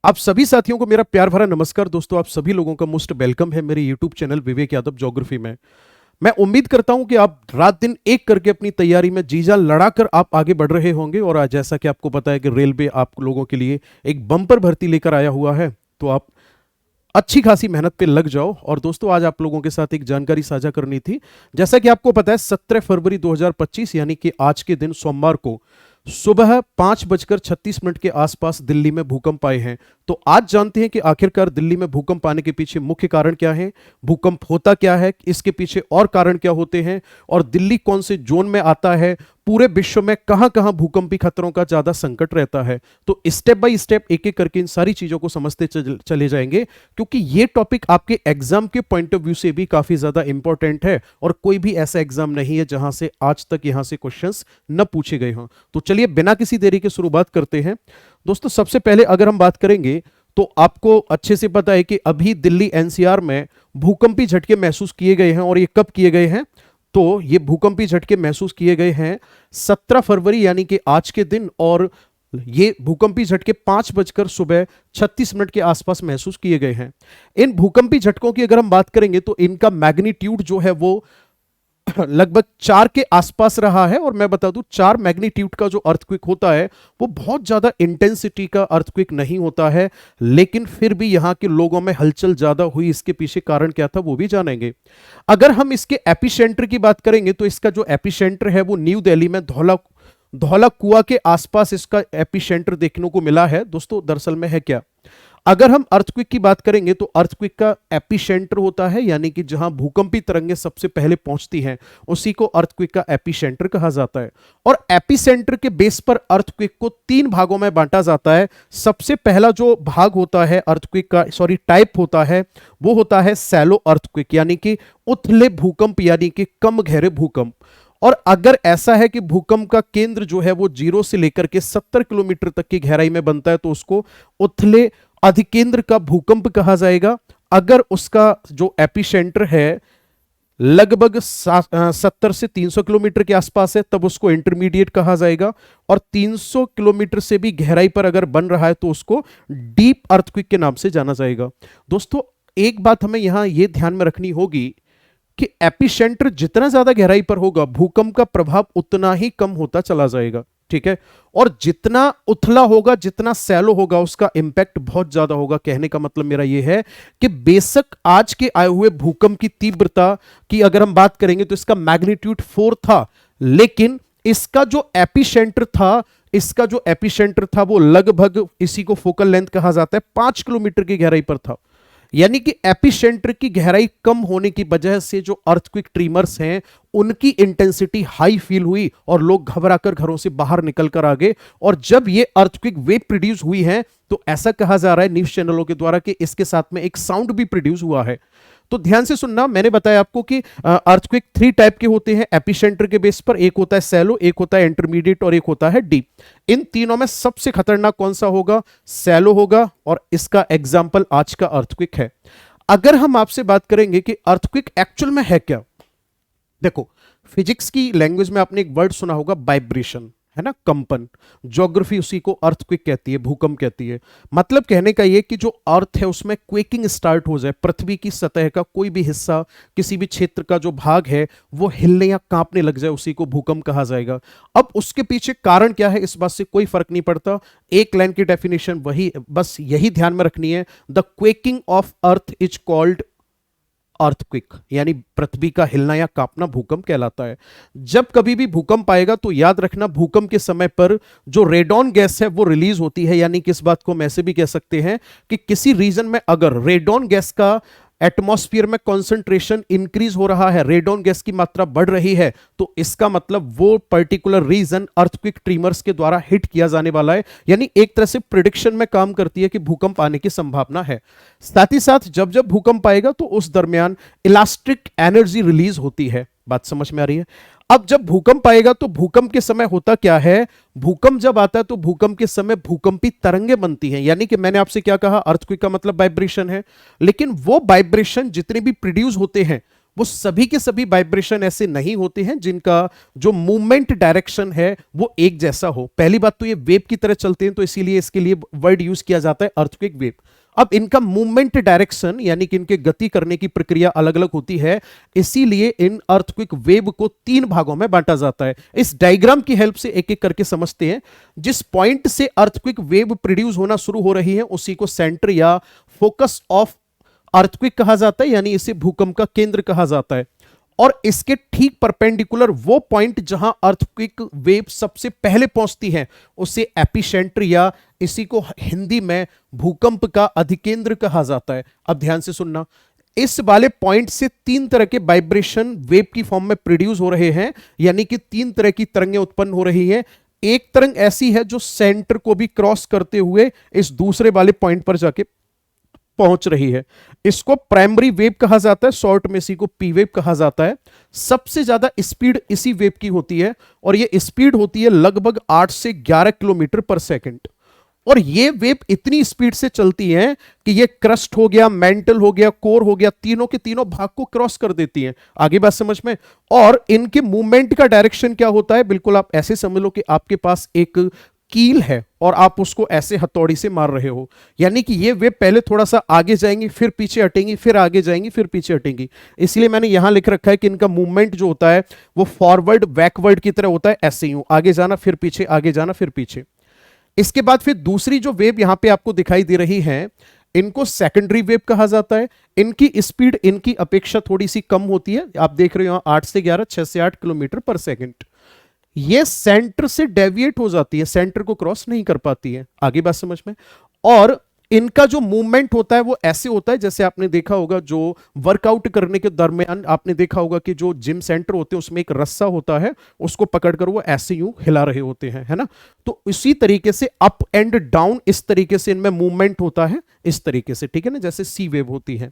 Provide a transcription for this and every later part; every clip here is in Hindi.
आप सभी साथियों को मेरा प्यार भरा नमस्कार। दोस्तों, आप सभी लोगों का मोस्ट वेलकम है मेरे यूट्यूब चैनल विवेक यादव ज्योग्राफी में। मैं उम्मीद करता हूं कि आप रात दिन एक करके अपनी तैयारी में जी जान लड़ाकर आप आगे बढ़ रहे होंगे। और आज जैसा कि आपको पता है कि रेलवे आप लोगों के लिए एक बम्पर भर्ती लेकर आया हुआ है, तो आप अच्छी खासी मेहनत पे लग जाओ। और दोस्तों, आज आप लोगों के साथ एक जानकारी साझा करनी थी। जैसा कि आपको पता है 17 फरवरी 2025 यानी कि आज के दिन सोमवार को सुबह 5:36 के आसपास दिल्ली में भूकंप आए हैं। तो आज जानते हैं कि आखिरकार दिल्ली में भूकंप आने के पीछे मुख्य कारण क्या है, भूकंप होता क्या है, इसके पीछे और कारण क्या होते हैं, और दिल्ली कौन से जोन में आता है, पूरे विश्व में कहां कहां भूकंपी खतरों का ज्यादा संकट रहता है। तो स्टेप बाय स्टेप एक एक करके इन सारी चीजों को समझते चले जाएंगे, क्योंकि ये टॉपिक आपके एग्जाम के पॉइंट ऑफ व्यू से भी काफी ज्यादा इंपॉर्टेंट है। और कोई भी ऐसा एग्जाम नहीं है जहां से आज तक यहां से क्वेश्चंस न पूछे गए हों। तो चलिए बिना किसी देरी के शुरुआत करते हैं। दोस्तों, सबसे पहले अगर हम बात करेंगे तो आपको अच्छे से पता है कि अभी दिल्ली एनसीआर में भूकंपी झटके महसूस किए गए हैं। और ये कब किए गए हैं? तो ये भूकंपी झटके महसूस किए गए हैं 17 फरवरी यानी कि आज के दिन। और ये भूकंपी झटके 5:36 के आसपास महसूस किए गए हैं। इन भूकंपी झटकों की अगर हम बात करेंगे तो इनका मैग्नीट्यूड जो है वो लगभग 4 के आसपास रहा है। और मैं बता दूं, 4 मैग्नीट्यूड का जो अर्थक्वेक होता है वो बहुत ज्यादा इंटेंसिटी का अर्थक्वेक नहीं होता है, लेकिन फिर भी यहां के लोगों में हलचल ज्यादा हुई। इसके पीछे कारण क्या था वो भी जानेंगे। अगर हम इसके एपिसेंटर की बात करेंगे तो इसका जो एपिसेंटर है वो न्यू दिल्ली में धौला कुआं के आसपास इसका एपिसेंटर देखने को मिला है। दोस्तों, दरअसल में है क्या, अगर हम अर्थक्वेक की बात करेंगे तो अर्थक्वेक का एपिसेंटर होता है, यानी कि जहां भूकंपी तरंगें सबसे पहले पहुंचती हैं उसी को अर्थक्वेक का एपिसेंटर कहा जाता है। और एपिसेंटर के बेस पर अर्थक्वेक को 3 भागों में बांटा जाता है। सबसे पहला जो भाग होता है अर्थक्वेक का टाइप होता है वो होता है सैलो अर्थक्वेक, यानी कि उथले भूकंप, यानी कि कम गहरे भूकंप। और अगर ऐसा है कि भूकंप का केंद्र जो है वो 0 से लेकर के 70 किलोमीटर तक की गहराई में बनता है तो उसको उथले अधिकेंद्र का भूकंप कहा जाएगा। अगर उसका जो एपिसेंटर है लगभग 70 से 300 किलोमीटर के आसपास है तब उसको इंटरमीडिएट कहा जाएगा। और 300 किलोमीटर से भी गहराई पर अगर बन रहा है तो उसको डीप अर्थक्वेक के नाम से जाना जाएगा। दोस्तों, एक बात हमें यहां यह ध्यान में रखनी होगी कि एपिसेंटर जितना ज्यादा गहराई पर होगा भूकंप का प्रभाव उतना ही कम होता चला जाएगा। ठीक है, और जितना उथला होगा, जितना सैलो होगा, उसका इंपैक्ट बहुत ज्यादा होगा। कहने का मतलब मेरा यह है कि बेशक आज के आए हुए भूकंप की तीव्रता की अगर हम बात करेंगे तो इसका मैग्नीट्यूड 4 था, लेकिन इसका जो एपिसेंटर था वो लगभग, इसी को फोकल लेंथ कहा जाता है, 5 किलोमीटर की गहराई पर था। यानी कि एपिसेंटर की गहराई कम होने की वजह से जो अर्थक्वेक ट्रीमर्स हैं उनकी इंटेंसिटी हाई फील हुई और लोग घबराकर घरों से बाहर निकल कर आ गए। और जब ये अर्थक्वेक वेव प्रोड्यूस हुई है तो ऐसा कहा जा रहा है न्यूज चैनलों के द्वारा कि इसके साथ में एक साउंड भी प्रोड्यूस हुआ है। तो ध्यान से सुनना, मैंने बताया आपको कि अर्थक्वेक 3 टाइप के होते हैं एपिसेंटर के बेस पर। एक होता है सैलो, एक होता है इंटरमीडिएट और एक होता है डीप। इन तीनों में सबसे खतरनाक कौन सा होगा? सैलो होगा। और इसका एग्जाम्पल आज का अर्थक्वेक है। अगर हम आपसे बात करेंगे कि अर्थक्वेक एक्चुअल में है क्या, देखो, फिजिक्स की लैंग्वेज में आपने एक वर्ड सुना होगा वाइब्रेशन, है ना, कंपन। ज्योग्राफी उसी को अर्थक्वेक कहती है, भूकंप कहती है। मतलब कहने का यह कि जो अर्थ है उसमें क्वेकिंग स्टार्ट हो जाए, पृथ्वी की सतह का कोई भी हिस्सा, किसी भी क्षेत्र का जो भाग है वो हिलने या कांपने लग जाए, उसी को भूकंप कहा जाएगा। अब उसके पीछे कारण क्या है इस बात से कोई फर्क नहीं पड़ता। एक लाइन की डेफिनेशन वही, बस यही ध्यान में रखनी है, the quaking of earth is called earthquake, यानी पृथ्वी का हिलना या कांपना भूकंप कहलाता है। जब कभी भी भूकंप आएगा तो याद रखना, भूकंप के समय पर जो रेडॉन गैस है वो रिलीज होती है। यानी कि इस बात को हम ऐसे भी कह सकते हैं कि किसी रीजन में अगर रेडॉन गैस का एटमॉस्फेयर में कंसंट्रेशन इंक्रीज हो रहा है, रेडॉन गैस की मात्रा बढ़ रही है, तो इसका मतलब वो पर्टिकुलर रीजन अर्थक्वेक ट्रीमर्स के द्वारा हिट किया जाने वाला है। यानी एक तरह से प्रिडिक्शन में काम करती है कि भूकंप आने की संभावना है। साथ ही साथ जब जब भूकंप आएगा तो उस दरमियान इलास्टिक एनर्जी रिलीज होती है। बात समझ में आ रही है? अब जब भूकंप आएगा तो भूकंप के समय होता क्या है, भूकंप जब आता है तो भूकंप के समय भूकंपी तरंगें बनती हैं। यानी कि मैंने आपसे क्या कहा, अर्थक्वेक का मतलब वाइब्रेशन है, लेकिन वो वाइब्रेशन जितने भी प्रोड्यूस होते हैं वो सभी के सभी वाइब्रेशन ऐसे नहीं होते हैं जिनका जो मूवमेंट डायरेक्शन है वो एक जैसा हो। पहली बात तो ये वेव की तरह चलते हैं, तो इसीलिए इसके लिए वर्ड यूज किया जाता है अर्थक्वेक वेव। अब इनका मूवमेंट डायरेक्शन यानी कि इनके गति करने की प्रक्रिया अलग अलग होती है, इसीलिए इन अर्थक्वेक वेव को 3 भागों में बांटा जाता है। इस डायग्राम की हेल्प से एक एक करके समझते हैं। जिस पॉइंट से अर्थक्वेक वेव प्रोड्यूस होना शुरू हो रही है उसी को सेंटर या फोकस ऑफ अर्थक्वेक कहा जाता है, यानी इसे भूकंप का केंद्र कहा जाता है। और इसके ठीक परपेंडिकुलर वो पॉइंट जहां अर्थक्वेक वेव सबसे पहले पहुंचती है उसे एपिसेंटर या इसी को हिंदी में भूकंप का अधिकेंद्र कहा जाता है। अब ध्यान से सुनना, इस वाले पॉइंट से 3 तरह के वाइब्रेशन वेव की फॉर्म में प्रोड्यूस हो रहे हैं, यानी कि 3 तरह की तरंगें उत्पन्न हो रही है। एक तरंग ऐसी है जो सेंटर को भी क्रॉस करते हुए इस दूसरे वाले पॉइंट पर जाके पहुंच रही है, इसको प्राइमरी वेव कहा जाता है, शॉर्ट में इसी को पी वेव कहा जाता है। सबसे ज्यादा स्पीड इसी वेव की होती है और यह स्पीड होती है लगभग 8 से 11 किलोमीटर पर सेकंड। और ये वेव इतनी स्पीड से चलती है कि ये क्रस्ट हो गया, मेंटल हो गया, कोर हो गया, तीनों के तीनों भाग को क्रॉस कर देती हैं। आगे बात समझ में। और इनके मूवमेंट का डायरेक्शन क्या होता है, बिल्कुल आप ऐसे समझ लो कि आपके पास एक कील है और आप उसको ऐसे हथौड़ी से मार रहे हो, यानी कि ये वेव पहले थोड़ा सा आगे जाएंगी, फिर पीछे हटेंगी, फिर आगे जाएंगी, फिर पीछे हटेंगी। इसलिए मैंने यहां लिख रखा है कि इनका मूवमेंट जो होता है वो फॉरवर्ड बैकवर्ड की तरह होता है, ऐसे ही आगे जाना फिर पीछे, आगे जाना फिर पीछे। इसके बाद फिर दूसरी जो वेव यहां पे आपको दिखाई दे रही है इनको सेकेंडरी वेव कहा जाता है। इनकी स्पीड इनकी अपेक्षा थोड़ी सी कम होती है, आप देख रहे हो 8 से 11, 6 से 8 किलोमीटर पर सेकंड। ये सेंटर से डेविएट हो जाती है, सेंटर को क्रॉस नहीं कर पाती है। आगे बात समझ में। और इनका जो मूवमेंट होता है वो ऐसे होता है जैसे आपने देखा होगा जो वर्कआउट करने के दरमियान आपने देखा होगा कि जो जिम सेंटर होते हैं उसमें एक रस्सा होता है, उसको पकड़कर वो ऐसे यूं हिला रहे होते हैं, है ना। तो इसी तरीके से अप एंड डाउन इस तरीके से इनमें मूवमेंट होता है, इस तरीके से, ठीक है ना, जैसे सी वेव होती है।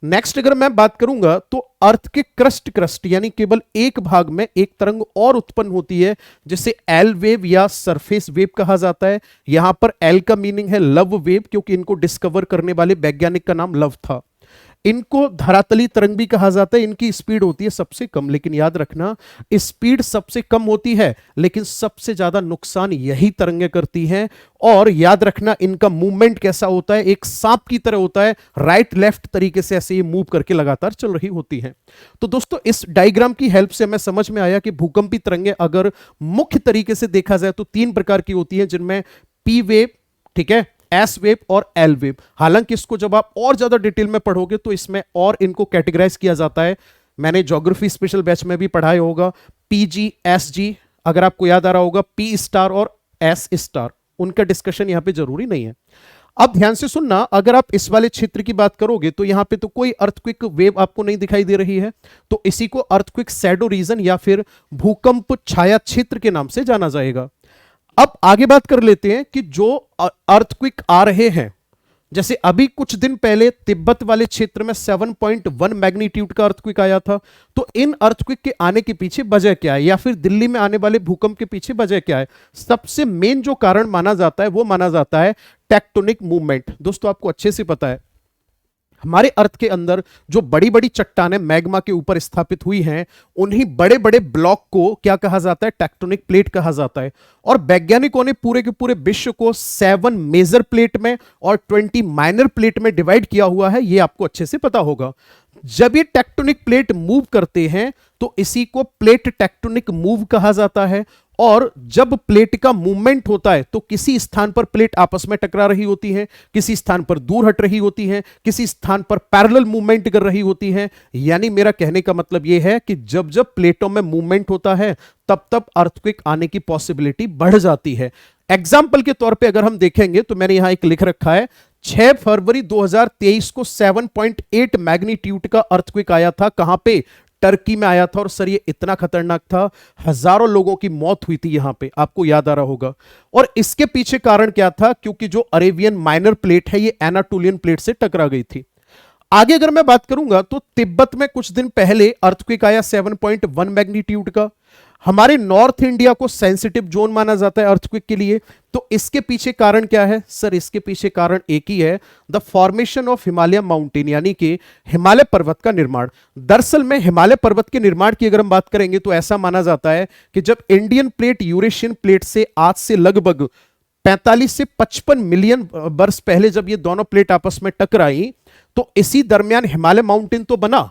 नेक्स्ट अगर मैं बात करूंगा तो अर्थ के क्रस्ट यानी केवल एक भाग में एक तरंग और उत्पन्न होती है जिसे एल वेव या सरफेस वेव कहा जाता है। यहां पर एल का मीनिंग है लव वेव, क्योंकि इनको डिस्कवर करने वाले वैज्ञानिक का नाम लव था। इनको धरातली तरंग भी कहा जाता है। इनकी स्पीड होती है सबसे कम, लेकिन याद रखना स्पीड सबसे कम होती है लेकिन सबसे ज्यादा नुकसान यही तरंगें करती हैं। और याद रखना इनका मूवमेंट कैसा होता है, एक सांप की तरह होता है, राइट लेफ्ट तरीके से ऐसे ये मूव करके लगातार चल रही होती हैं। तो दोस्तों इस डायग्राम की हेल्प से हमें समझ में आया कि भूकंपी तरंगें अगर मुख्य तरीके से देखा जाए तो 3 प्रकार की होती है, जिनमें पी वेव, ठीक है, एस वेव और एल वेव। हालांकि इसको जब आप और ज्यादा डिटेल में पढ़ोगे तो इसमें और इनको कैटेगराइज किया जाता है। मैंने ज्योग्राफी स्पेशल बैच में भी पढ़ाया होगा, पीजी, एसजी, अगर आपको याद आ रहा होगा पी स्टार और एस स्टार, उनका डिस्कशन यहां पे जरूरी नहीं है। अब ध्यान से सुनना, अगर आप इस वाले क्षेत्र की बात करोगे तो यहां पे तो कोई अर्थक्वेक वेव आपको नहीं दिखाई दे रही है, तो इसी को अर्थक्वेक शैडो रीजन या फिर भूकंप छाया क्षेत्र के नाम से जाना जाएगा। अब आगे बात कर लेते हैं कि जो अर्थक्वेक आ रहे हैं, जैसे अभी कुछ दिन पहले तिब्बत वाले क्षेत्र में 7.1 मैग्नीट्यूड का अर्थक्वेक आया था। तो इन अर्थक्वेक के आने के पीछे वजह क्या है, या फिर दिल्ली में आने वाले भूकंप के पीछे वजह क्या है? सबसे मेन जो कारण माना जाता है वो माना जाता है टेक्टोनिक मूवमेंट। दोस्तों आपको अच्छे से पता है हमारे अर्थ के अंदर जो बड़ी बड़ी चट्टानें मैग्मा के ऊपर स्थापित हुई हैं, उन्हीं बड़े बड़े ब्लॉक को क्या कहा जाता है, टेक्टोनिक प्लेट कहा जाता है। और वैज्ञानिकों ने पूरे के पूरे विश्व को 7 मेजर प्लेट में और 20 माइनर प्लेट में डिवाइड किया हुआ है, यह आपको अच्छे से पता होगा। जब ये टेक्टोनिक प्लेट मूव करते हैं तो इसी को प्लेट टेक्टोनिक मूव कहा जाता है। और जब प्लेट का मूवमेंट होता है तो किसी स्थान पर प्लेट आपस में टकरा रही होती है, किसी स्थान पर दूर हट रही होती है, किसी स्थान पर पैरेलल मूवमेंट कर रही होती है। यानी मेरा कहने का मतलब यह है कि जब जब प्लेटों में मूवमेंट होता है तब तब अर्थक्वेक आने की पॉसिबिलिटी बढ़ जाती है। एग्जाम्पल के तौर पे अगर हम देखेंगे तो मैंने यहां एक लिख रखा है, 6 फरवरी 2023 को 7.8 मैग्नीट्यूड का अर्थक्वेक आया था। कहां पे? टर्की में आया था। और सर ये इतना खतरनाक था, हजारों लोगों की मौत हुई थी यहां पे, आपको याद आ रहा होगा। और इसके पीछे कारण क्या था? क्योंकि जो अरेबियन माइनर प्लेट है ये एनाटोलियन प्लेट से टकरा गई थी। आगे अगर मैं बात करूंगा तो तिब्बत में कुछ दिन पहले अर्थक्वेक आया 7.1 मैग्नीट्यूड का। हमारे नॉर्थ इंडिया को सेंसिटिव जोन माना जाता है अर्थक्वेक के लिए। तो इसके पीछे कारण क्या है सर? इसके पीछे कारण एक ही है, the formation of Himalaya mountain, यानी कि हिमालय पर्वत का निर्माण। दरअसल में हिमालय पर्वत के निर्माण की अगर हम बात करेंगे तो ऐसा माना जाता है कि जब इंडियन प्लेट यूरेशियन प्लेट से आज से लगभग 45 से 55 मिलियन वर्ष पहले जब ये दोनों प्लेट आपस में टकराई, तो इसी दरमियान हिमालय माउंटेन तो बना,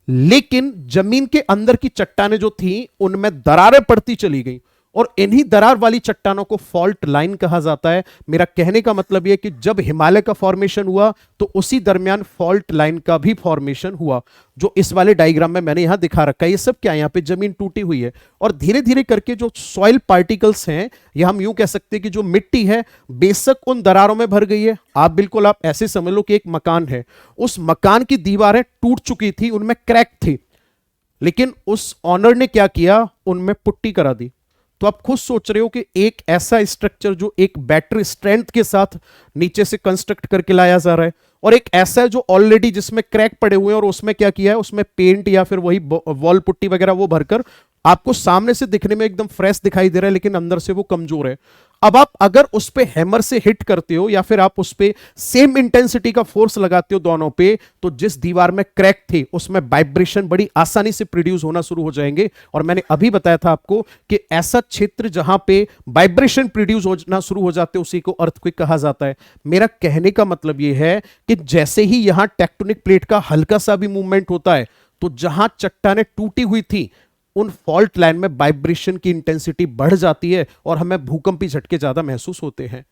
लेकिन जमीन के अंदर की चट्टानें जो थी उनमें दरारें पड़ती चली गई, और इन्हीं दरार वाली चट्टानों को फॉल्ट लाइन कहा जाता है। मेरा कहने का मतलब यह कि जब हिमालय का फॉर्मेशन हुआ तो उसी दरमियान फॉल्ट लाइन का भी फॉर्मेशन हुआ, जो इस वाले डायग्राम में मैंने यहां दिखा रखा है। ये सब क्या है? यहां पे जमीन टूटी हुई है, और धीरे धीरे करके जो सॉइल पार्टिकल्स हैं, या हम यूं कह सकते हैं कि जो मिट्टी है, बेशक उन दरारों में भर गई है। आप ऐसे समझ लो कि एक मकान है, उस मकान की दीवारें टूट चुकी थी, उनमें क्रैक थी, लेकिन उस ऑनर ने क्या किया? उनमें पुट्टी करा दी। तो आप खुद सोच रहे हो कि एक ऐसा स्ट्रक्चर जो एक बैटरी स्ट्रेंथ के साथ नीचे से कंस्ट्रक्ट करके लाया जा रहा है, और एक ऐसा है जो ऑलरेडी जिसमें क्रैक पड़े हुए हैं, और उसमें क्या किया है? उसमें पेंट या फिर वही वॉल पुट्टी वगैरह वो भरकर आपको सामने से दिखने में एकदम फ्रेश दिखाई दे रहा है, लेकिन अंदर से वो कमजोर है। अब आप अगर उस पे हैमर से हिट करते हो, या फिर आप उस पे सेम इंटेंसिटी का फोर्स लगाते हो दोनों पे, तो जिस दीवार में क्रैक थी उसमें वाइब्रेशन बड़ी आसानी से प्रोड्यूस होना शुरू हो जाएंगे। और मैंने अभी बताया था आपको कि ऐसा क्षेत्र जहां पे वाइब्रेशन प्रोड्यूस होना शुरू हो जाते उसी को अर्थक्वेक कहा जाता है। मेरा कहने का मतलब यह है कि जैसे ही यहां टेक्टोनिक प्लेट का हल्का सा भी मूवमेंट होता है, तो जहां चट्टानें टूटी हुई थी उन फॉल्ट लाइन में वाइब्रेशन की इंटेंसिटी बढ़ जाती है, और हमें भूकंपी झटके ज्यादा महसूस होते हैं।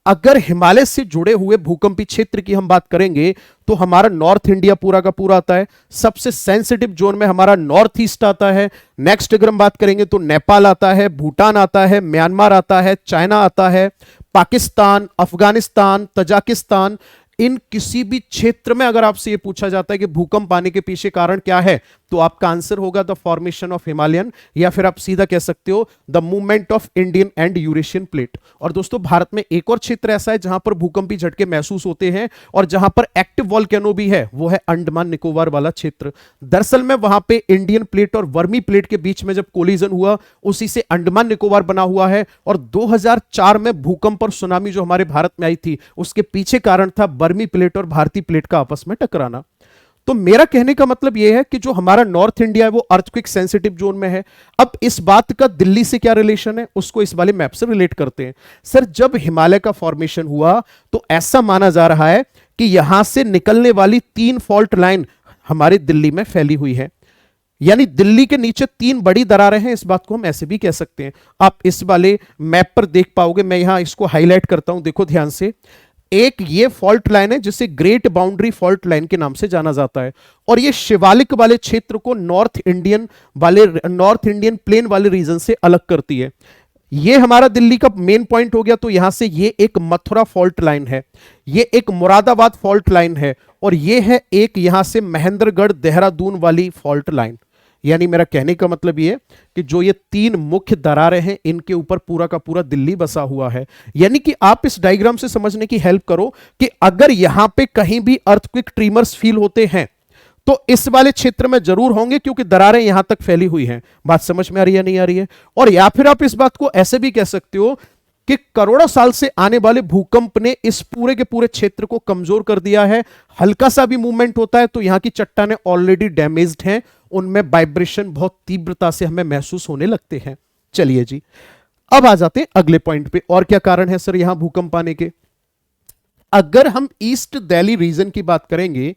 अगर हिमालय से जुड़े हुए भूकंपी क्षेत्र की हम बात करेंगे तो हमारा नॉर्थ इंडिया पूरा का पूरा आता है। सबसे सेंसिटिव जोन में हमारा नॉर्थ ईस्ट आता है। नेक्स्ट अगर हम बात करेंगे तो नेपाल आता है, भूटान आता है, म्यांमार आता है, चाइना आता है, पाकिस्तान, अफगानिस्तान, तजाकिस्तान। इन किसी भी क्षेत्र में अगर आपसे यह पूछा जाता है कि भूकंप आने के पीछे कारण क्या है, तो आपका आंसर होगा द फॉर्मेशन ऑफ हिमालयन, या फिर आप सीधा कह सकते हो the movement of Indian and Eurasian plate. और दोस्तों, भारत में एक और क्षेत्र ऐसा है जहां पर भूकंपी झटके महसूस होते हैं और जहां पर एक्टिव वॉल्केनो भी है, वो है अंडमान निकोबार वाला क्षेत्र। दरअसल में वहां पे इंडियन प्लेट और वर्मी प्लेट के बीच में जब कोलिजन हुआ, उसी से अंडमान निकोबार बना हुआ है। और 2004 में भूकंप और सुनामी जो हमारे भारत में आई थी, उसके पीछे कारण था बर्मी प्लेट और भारतीय प्लेट का आपस में टकराना। तो मेरा कहने का मतलब यह है कि जो हमारा नॉर्थ इंडिया है वो अर्थक्वेक सेंसिटिव जोन में है। अब इस बात का दिल्ली से क्या रिलेशन है, उसको इस वाले मैप से रिलेट करते हैं। सर, जब हिमालय का फॉर्मेशन हुआ तो ऐसा माना जा रहा है कि यहां से निकलने वाली 3 फॉल्ट लाइन हमारे दिल्ली में फैली हुई है, यानी दिल्ली के नीचे 3 बड़ी दरारें हैं। इस बात को हम ऐसे भी कह सकते हैं। आप इस वाले मैप पर देख पाओगे, मैं यहां इसको हाईलाइट करता हूं, देखो ध्यान से। एक ये फॉल्ट लाइन है जिसे ग्रेट बाउंड्री फॉल्ट लाइन के नाम से जाना जाता है, और ये शिवालिक वाले क्षेत्र को नॉर्थ इंडियन प्लेन वाले रीजन से अलग करती है। ये हमारा दिल्ली का मेन पॉइंट हो गया। तो यहां से ये एक मथुरा फॉल्ट लाइन है, ये एक मुरादाबाद फॉल्ट लाइन है, और ये है एक यहां से महेंद्रगढ़ देहरादून वाली फॉल्ट लाइन। यानी मेरा कहने का मतलब ये कि जो ये 3 मुख्य दरारें हैं, इनके ऊपर पूरा का पूरा दिल्ली बसा हुआ है। यानी कि आप इस डायग्राम से समझने की हेल्प करो कि अगर यहां पे कहीं भी अर्थक्वेक ट्रीमर्स फील होते हैं तो इस वाले क्षेत्र में जरूर होंगे, क्योंकि दरारें यहां तक फैली हुई हैं। बात समझ में आ रही है नहीं आ रही है? और या फिर आप इस बात को ऐसे भी कह सकते हो कि करोड़ों साल से आने वाले भूकंप ने इस पूरे के पूरे क्षेत्र को कमजोर कर दिया है। हल्का सा भी मूवमेंट होता है तो यहां की चट्टानें ऑलरेडी डैमेज्ड हैं, उनमें वाइब्रेशन बहुत तीव्रता से हमें महसूस होने लगते हैं। चलिए जी, अब आ जाते हैं अगले पॉइंट पे। और क्या कारण है सर यहां भूकंप आने के? अगर हम ईस्ट दिल्ली रीजन की बात करेंगे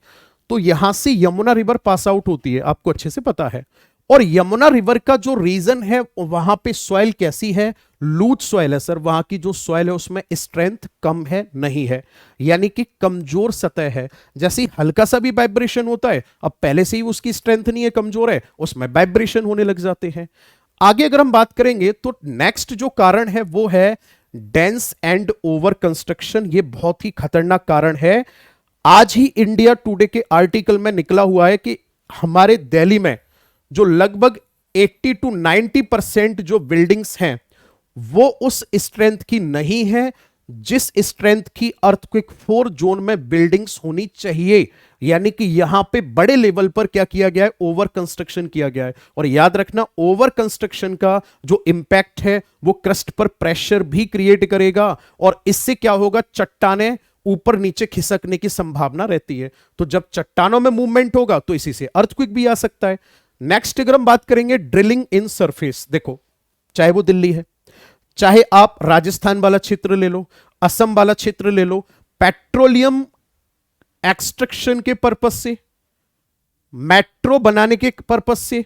तो यहां से यमुना रिवर पास आउट होती है, आपको अच्छे से पता है। और यमुना रिवर का जो रीजन है वहां पे सॉइल कैसी है? लूज सॉइल है सर। वहां की जो सॉइल है उसमें स्ट्रेंथ कम है, नहीं है, यानी कि कमजोर सतह है। जैसे ही हल्का सा भी वाइब्रेशन होता है, अब पहले से ही उसकी स्ट्रेंथ नहीं है, कमजोर है, उसमें वाइब्रेशन होने लग जाते हैं। आगे अगर हम बात करेंगे तो नेक्स्ट जो कारण है वो है डेंस एंड ओवर कंस्ट्रक्शन। ये बहुत ही खतरनाक कारण है। आज ही इंडिया टुडे के आर्टिकल में निकला हुआ है कि हमारे दिल्ली में जो लगभग 80 to 90% जो बिल्डिंग्स हैं वो उस स्ट्रेंथ की नहीं है जिस स्ट्रेंथ की अर्थक्वेक 4 जोन में बिल्डिंग्स होनी चाहिए। यानी कि यहां पे बड़े लेवल पर क्या किया गया है, ओवर कंस्ट्रक्शन किया गया है। और याद रखना, ओवर कंस्ट्रक्शन का जो इंपैक्ट है वो क्रस्ट पर प्रेशर भी क्रिएट करेगा, और इससे क्या होगा, चट्टाने ऊपर नीचे खिसकने की संभावना रहती है। तो जब चट्टानों में मूवमेंट होगा तो इसी से अर्थक्वेक भी आ सकता है। नेक्स्ट अगर हम बात करेंगे ड्रिलिंग इन सरफेस, देखो चाहे वो दिल्ली है, चाहे आप राजस्थान वाला क्षेत्र ले लो, असम वाला क्षेत्र ले लो, पेट्रोलियम एक्सट्रैक्शन के पर्पस से, मेट्रो बनाने के पर्पस से,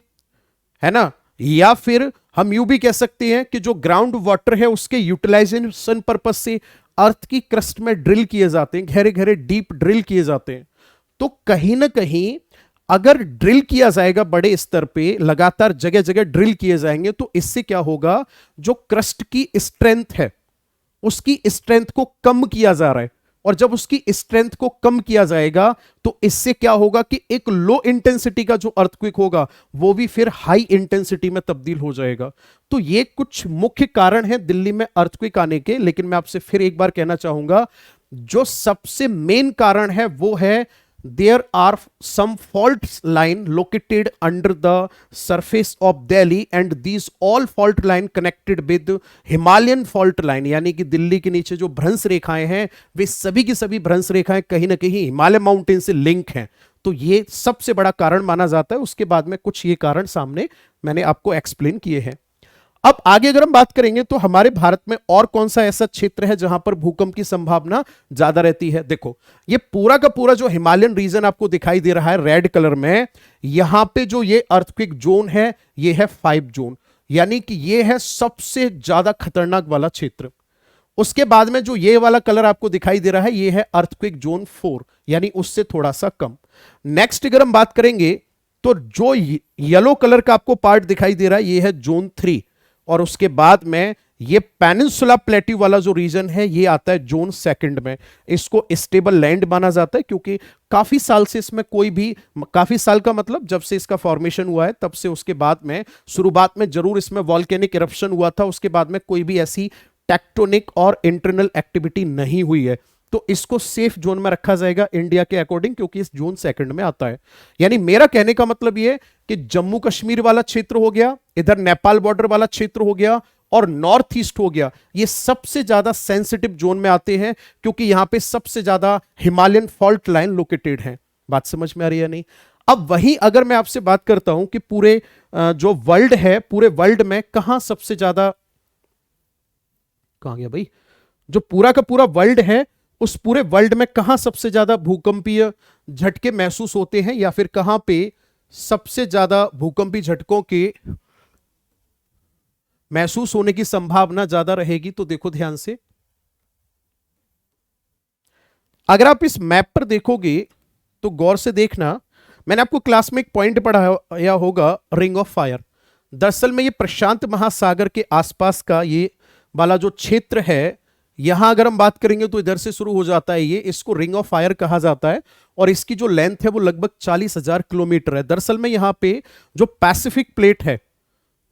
है ना, या फिर हम यूं भी कह सकते हैं कि जो ग्राउंड वाटर है उसके यूटिलाइजेशन पर्पस से अर्थ की क्रस्ट में ड्रिल किए जाते हैं, गहरे गहरे डीप ड्रिल किए जाते हैं। तो कहीं ना कहीं अगर ड्रिल किया जाएगा बड़े स्तर पे, लगातार जगह जगह ड्रिल किए जाएंगे, तो इससे क्या होगा, जो क्रस्ट की स्ट्रेंथ है उसकी स्ट्रेंथ को कम किया जा रहा है। और जब उसकी स्ट्रेंथ को कम किया जाएगा तो इससे क्या होगा कि एक लो इंटेंसिटी का जो अर्थक्वेक होगा वो भी फिर हाई इंटेंसिटी में तब्दील हो जाएगा। तो ये कुछ मुख्य कारण है दिल्ली में अर्थक्वेक आने के। लेकिन मैं आपसे फिर एक बार कहना चाहूंगा, जो सबसे मेन कारण है वो है there are some fault line located under the surface of Delhi, and these all fault line connected with Himalayan fault line। यानी कि दिल्ली के नीचे जो भ्रंश रेखाएं हैं वे सभी की सभी भ्रंश रेखाएं कहीं ना कहीं हिमालय माउंटेन से लिंक हैं। तो ये सबसे बड़ा कारण माना जाता है। उसके बाद में कुछ ये कारण सामने मैंने आपको एक्सप्लेन किए हैं। अब आगे अगर हम बात करेंगे तो हमारे भारत में और कौन सा ऐसा क्षेत्र है जहां पर भूकंप की संभावना ज्यादा रहती है। देखो ये पूरा का पूरा जो हिमालयन रीजन आपको दिखाई दे रहा है रेड कलर में, यहां पे जो ये अर्थक्वेक जोन है ये है 5 जोन, यानी कि ये है सबसे ज्यादा खतरनाक वाला क्षेत्र। उसके बाद में जो ये वाला कलर आपको दिखाई दे रहा है ये है अर्थक्वेक जोन 4, यानी उससे थोड़ा सा कम। नेक्स्ट अगर हम बात करेंगे तो जो येलो कलर का आपको पार्ट दिखाई दे रहा है ये है जोन 3, और उसके बाद में ये पेनिनसुला प्लेट्यू वाला जो रीजन है ये आता है जोन 2 में। इसको स्टेबल लैंड माना जाता है क्योंकि काफी साल से इसमें कोई भी, काफी साल का मतलब जब से इसका फॉर्मेशन हुआ है तब से उसके बाद में शुरुआत में जरूर इसमें वॉल्केनिक इरप्शन हुआ था, उसके बाद में कोई भी ऐसी टेक्टोनिक और इंटरनल एक्टिविटी नहीं हुई है। तो इसको सेफ जोन में रखा जाएगा इंडिया के अकॉर्डिंग, क्योंकि इस जोन 2 में आता है। यानी मेरा कहने का मतलब यह कि जम्मू कश्मीर वाला क्षेत्र हो गया, इधर नेपाल बॉर्डर वाला क्षेत्र हो गया, और नॉर्थ ईस्ट हो गया, ये सबसे ज्यादा सेंसिटिव जोन में आते हैं क्योंकि यहां पे सबसे ज्यादा हिमालयन फॉल्ट लाइन लोकेटेड है। बात समझ में आ रही है नहीं? अब वहीं अगर मैं आपसे बात करता हूं कि पूरे जो वर्ल्ड है, पूरे वर्ल्ड में कहां सबसे ज्यादा, कहां गया भाई, जो पूरा का पूरा वर्ल्ड है उस पूरे वर्ल्ड में कहां सबसे ज्यादा भूकंपीय झटके महसूस होते हैं, या फिर कहां पे सबसे ज्यादा भूकंपीय झटकों के महसूस होने की संभावना ज्यादा रहेगी। तो देखो ध्यान से, अगर आप इस मैप पर देखोगे तो गौर से देखना, मैंने आपको क्लास में एक पॉइंट पढ़ाया होगा, रिंग ऑफ फायर। दरअसल में ये प्रशांत महासागर के आसपास का ये वाला जो क्षेत्र है, यहां अगर हम बात करेंगे तो इधर से शुरू हो जाता है ये, इसको रिंग ऑफ फायर कहा जाता है, और इसकी जो लेंथ है वो लगभग 40,000 किलोमीटर है। दरअसल में यहां पे जो पैसिफिक प्लेट है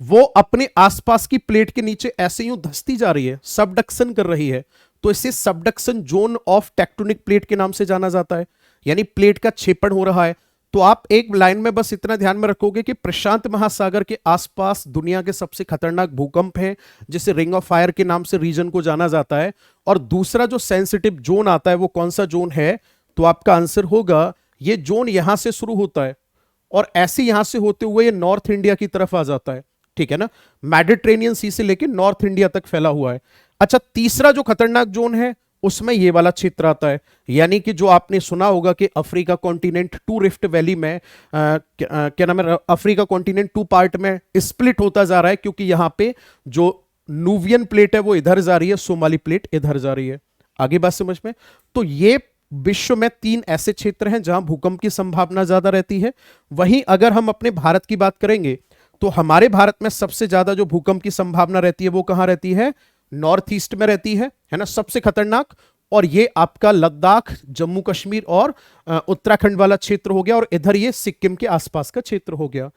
वो अपने आसपास की प्लेट के नीचे ऐसे यूं धंसती जा रही है, सबडक्शन कर रही है, तो इसे subduction zone of tectonic plate के नाम से जाना जाता है, यानी प्लेट का क्षेपण हो रहा है। तो आप एक लाइन में बस इतना ध्यान में रखोगे कि प्रशांत महासागर के आसपास दुनिया के सबसे खतरनाक भूकंप हैं, जिसे रिंग ऑफ फायर के नाम से रीजन को जाना जाता है। और दूसरा जो सेंसिटिव जोन आता है वो कौन सा जोन है, तो आपका आंसर होगा ये जोन यहां से शुरू होता है और ऐसे यहां से होते हुए ये नॉर्थ इंडिया की तरफ आ जाता है, ठीक है ना, मेडिटेरेनियन सी से लेकर नॉर्थ इंडिया तक फैला हुआ है। अच्छा, तीसरा जो खतरनाक जोन है उसमें ये वाला क्षेत्र आता है, यानी कि जो आपने सुना होगा कि अफ्रीका कॉन्टिनेंट 2 रिफ्ट वैली में क्या नाम है, अफ्रीका कॉन्टिनेंट 2 पार्ट में स्प्लिट होता जा रहा है, क्योंकि यहां पे जो नूबियन प्लेट है वो इधर जा रही है, सोमाली प्लेट इधर जा रही है। आगे बात समझ में? तो ये विश्व में 3 ऐसे क्षेत्र हैं जहां भूकंप की संभावना ज्यादा रहती है। वहीं अगर हम अपने भारत की बात करेंगे तो हमारे भारत में सबसे ज्यादा जो भूकंप की संभावना रहती है वो कहां रहती है, नॉर्थ ईस्ट में रहती है ना, सबसे खतरनाक। और ये आपका लद्दाख, जम्मू कश्मीर और उत्तराखंड वाला क्षेत्र हो गया, और इधर ये सिक्किम के आसपास का क्षेत्र हो गया।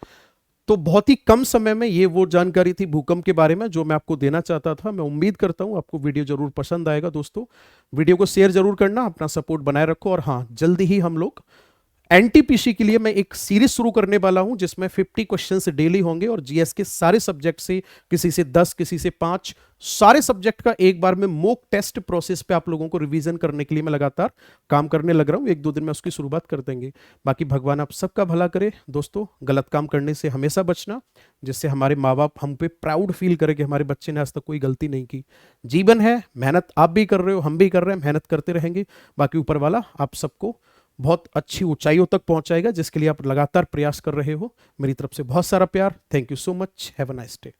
तो बहुत ही कम समय में ये वो जानकारी थी भूकंप के बारे में जो मैं आपको देना चाहता था। मैं उम्मीद करता हूं आपको वीडियो जरूर पसंद आएगा दोस्तों। वीडियो को शेयर जरूर करना, अपना सपोर्ट बनाए रखो। और हाँ, जल्दी ही हम लोग एनटीपीसी के लिए मैं एक सीरीज शुरू करने वाला हूं जिसमें 50 क्वेश्चंस डेली होंगे और जीएस के सारे सब्जेक्ट से, किसी से 10, किसी से 5, सारे सब्जेक्ट का एक बार में मॉक टेस्ट प्रोसेस पे आप लोगों को रिवीजन करने के लिए मैं लगातार काम करने लग रहा हूं। 1-2 दिन में उसकी शुरुआत कर देंगे। बाकी भगवान आप सबका भला करे दोस्तों। गलत काम करने से हमेशा बचना, जिससे हमारे माँ बाप हम पे प्राउड फील करे कि हमारे बच्चे ने आज तक कोई गलती नहीं की। जीवन है, मेहनत आप भी कर रहे हो, हम भी कर रहे हैं, मेहनत करते रहेंगे। बाकी ऊपर वाला आप सबको बहुत अच्छी ऊंचाइयों तक पहुंचाएगा, जिसके लिए आप लगातार प्रयास कर रहे हो। मेरी तरफ से बहुत सारा प्यार। Thank you so much. Have a nice day.